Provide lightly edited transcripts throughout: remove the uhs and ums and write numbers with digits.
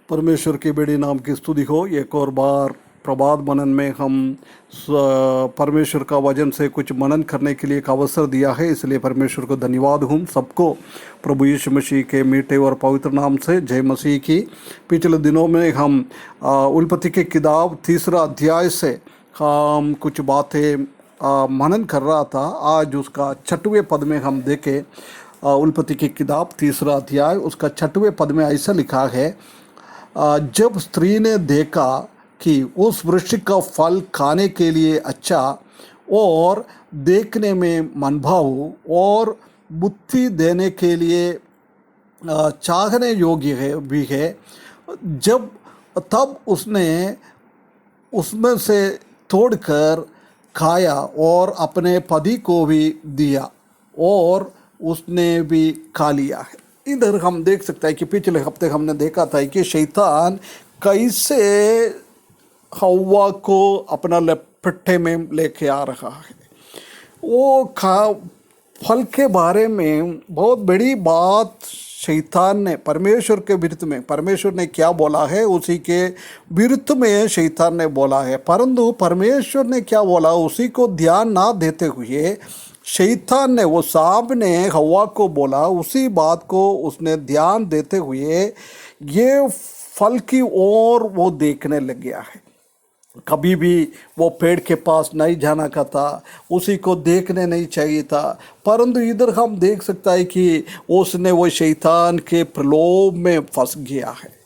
परमेश्वर के बेड़े नाम की स्तुति हो। एक और बार प्रभात मनन में हम परमेश्वर का वचन से कुछ मनन करने के लिए एक अवसर दिया है, इसलिए परमेश्वर को धन्यवाद हूँ। सबको प्रभु यीशु मसीह के मीठे और पवित्र नाम से जय मसीह की। पिछले दिनों में हम उत्पत्ति की किताब 3 अध्याय से हम कुछ बातें मनन कर रहा था। आज उसका 6वें पद में हम देखें। उत्पत्ति की किताब 3 अध्याय उसका 6वें पद में ऐसा लिखा है, जब स्त्री ने देखा कि उस वृक्ष का फल खाने के लिए अच्छा और देखने में मनभाऊ और बुद्धि देने के लिए चाहने योग्य है भी है, तब उसने उसमें से तोड़कर खाया और अपने पति को भी दिया और उसने भी खा लिया है। इधर हम देख सकते हैं कि पिछले हफ्ते हमने देखा था कि शैतान कैसे हव्वा को अपना लपेटे में लेके आ रहा है। वो फल के बारे में बहुत बड़ी बात शैतान ने परमेश्वर के विरुद्ध में, परमेश्वर ने क्या बोला है उसी के विरुद्ध में शैतान ने बोला है। परंतु परमेश्वर ने क्या बोला उसी को ध्यान ना देते हुए शैतान ने, वो सांप ने हव्वा को बोला, उसी बात को उसने ध्यान देते हुए ये फल की ओर वो देखने लग गया है। कभी भी वो पेड़ के पास नहीं जाना का था, उसी को देखने नहीं चाहिए था। परंतु इधर हम देख सकता है कि उसने वो शैतान के प्रलोभ में फंस गया है।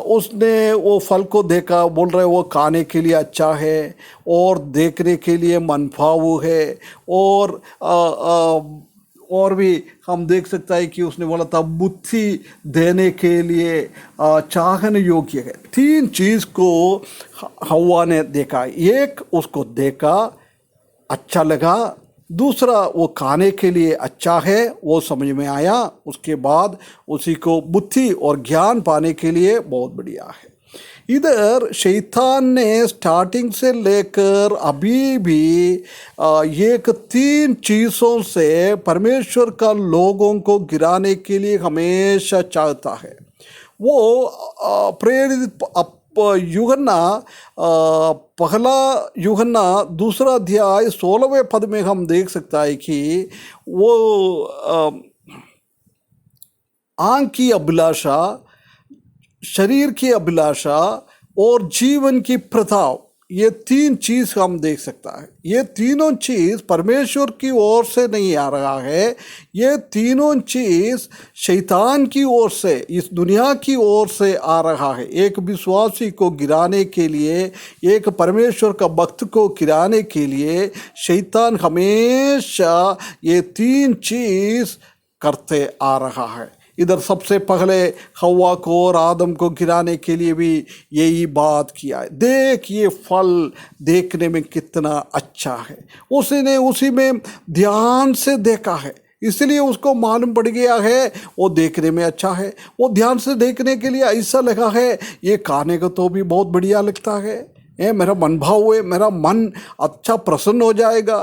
उसने वो फल को देखा, बोल रहे वो खाने के लिए अच्छा है और देखने के लिए मनभाऊ है और भी हम देख सकता है कि उसने बोला था बुद्धि देने के लिए चाहने योग्य है। 3 चीज़ को हव्वा ने देखा। एक, उसको देखा, अच्छा लगा। दूसरा, वो खाने के लिए अच्छा है, वो समझ में आया। उसके बाद उसी को बुद्धि और ज्ञान पाने के लिए बहुत बढ़िया है। इधर शैतान ने स्टार्टिंग से लेकर अभी भी एक 3 चीज़ों से परमेश्वर का लोगों को गिराने के लिए हमेशा चाहता है। वो प्रेरित यूहन्ना पहला यूहन्ना 2 अध्याय 16वें पद में हम देख सकता है कि वो आँख की अभिलाषा, शरीर की अभिलाषा और जीवन की प्रथा, ये 3 चीज़ हम देख सकता है। ये तीनों चीज़ परमेश्वर की ओर से नहीं आ रहा है, ये तीनों चीज़ शैतान की ओर से, इस दुनिया की ओर से आ रहा है। एक विश्वासी को गिराने के लिए, एक परमेश्वर का भक्त को गिराने के लिए शैतान हमेशा ये 3 चीज़ करते आ रहा है। इधर सबसे पहले हव्वा को और आदम को गिराने के लिए भी यही बात किया है। देख, ये फल देखने में कितना अच्छा है। उसने उसी में ध्यान से देखा है, इसलिए उसको मालूम पड़ गया है वो देखने में अच्छा है। वो ध्यान से देखने के लिए ऐसा लगा है ये खाने को तो भी बहुत बढ़िया लगता है, मेरा मन भाव है, मेरा मन अच्छा प्रसन्न हो जाएगा।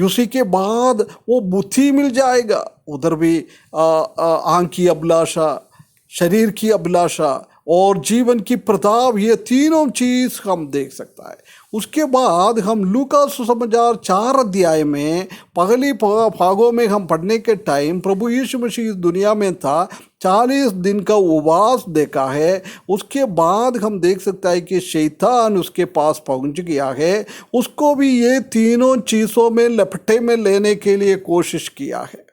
उसी के बाद वो बुद्धि मिल जाएगा। उधर भी आँख की अभिलाषा, शरीर की अभिलाषा और जीवन की प्रताप, ये तीनों चीज़ हम देख सकता है। उसके बाद हम लूका सुसमाचार 4 अध्याय में पहली भागों में हम पढ़ने के टाइम प्रभु यीशु मसीह दुनिया में था, 40 दिन का उपवास देखा है। उसके बाद हम देख सकता है कि शैतान उसके पास पहुंच गया है, उसको भी ये तीनों चीज़ों में लपटे में लेने के लिए कोशिश किया है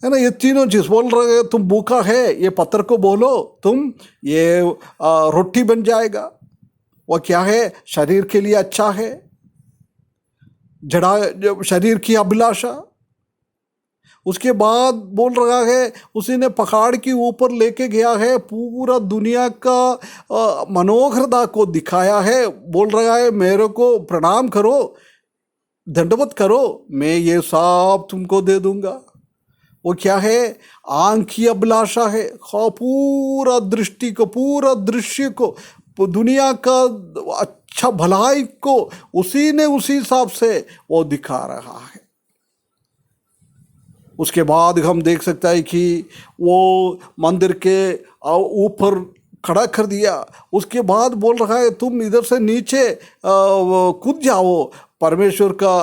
ना। ये तीनों चीज़ बोल रहे हैं, तुम भूखा है, ये पत्थर को बोलो तुम ये रोटी बन जाएगा। वो क्या है, शरीर के लिए अच्छा है, जड़ा शरीर की अभिलाषा। उसके बाद बोल रहा है, उसी ने पहाड़ के ऊपर लेके गया है, पूरा दुनिया का मनोहरता को दिखाया है। बोल रहा है मेरे को प्रणाम करो, दंडवत करो, मैं ये सब तुमको दे दूंगा। वो क्या है, आँख की अभिलाषा है। पूरा दृष्टि को, पूरा दृश्य को, दुनिया का अच्छा भलाई को उसी ने उसी हिसाब से वो दिखा रहा है। उसके बाद हम देख सकता है कि वो मंदिर के ऊपर खड़ा कर दिया। उसके बाद बोल रहा है तुम इधर से नीचे कूद जाओ, परमेश्वर का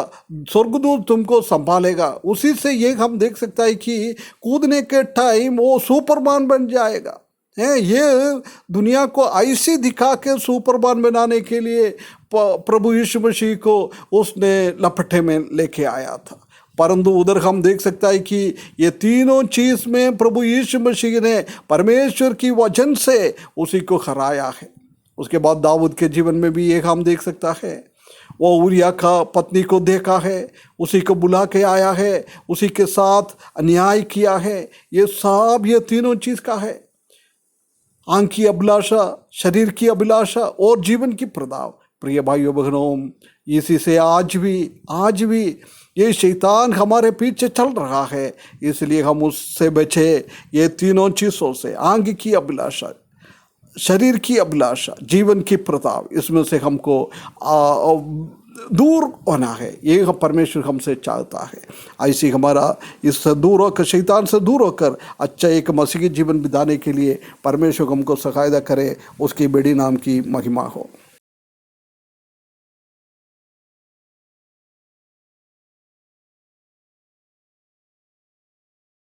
स्वर्गदूत तुमको संभालेगा। उसी से ये हम देख सकता है कि कूदने के टाइम वो सुपरमैन बन जाएगा। ये दुनिया को ऐसे दिखा के सुपरमैन बनाने के लिए प्रभु यीशु मसीह को उसने लपटे में लेके आया था। परंतु उधर हम देख सकता है कि ये तीनों चीज़ में प्रभु यीशु मसीह ने परमेश्वर की वचन से उसी को हराया है। उसके बाद दाऊद के जीवन में भी ये हम देख सकता है, वो उरिया का पत्नी को देखा है, उसी को बुला के आया है, उसी के साथ अन्याय किया है। ये सब ये तीनों चीज़ का है, आंख की अभिलाषा, शरीर की अभिलाषा और जीवन की प्रदाव। प्रिय भाइयों बहनों, इसी से आज भी ये शैतान हमारे पीछे चल रहा है, इसलिए हम उससे बचे। ये तीनों चीज़ों से, आंख की अभिलाषा, शरीर की अभिलाषा, जीवन की प्रताप, इसमें से हमको दूर होना है। ये परमेश्वर हमसे चाहता है। ऐसे हमारा इससे दूर होकर, शैतान से दूर होकर अच्छा एक मसीही जीवन बिताने के लिए परमेश्वर हमको सहायता करे। उसकी बड़ी नाम की महिमा हो।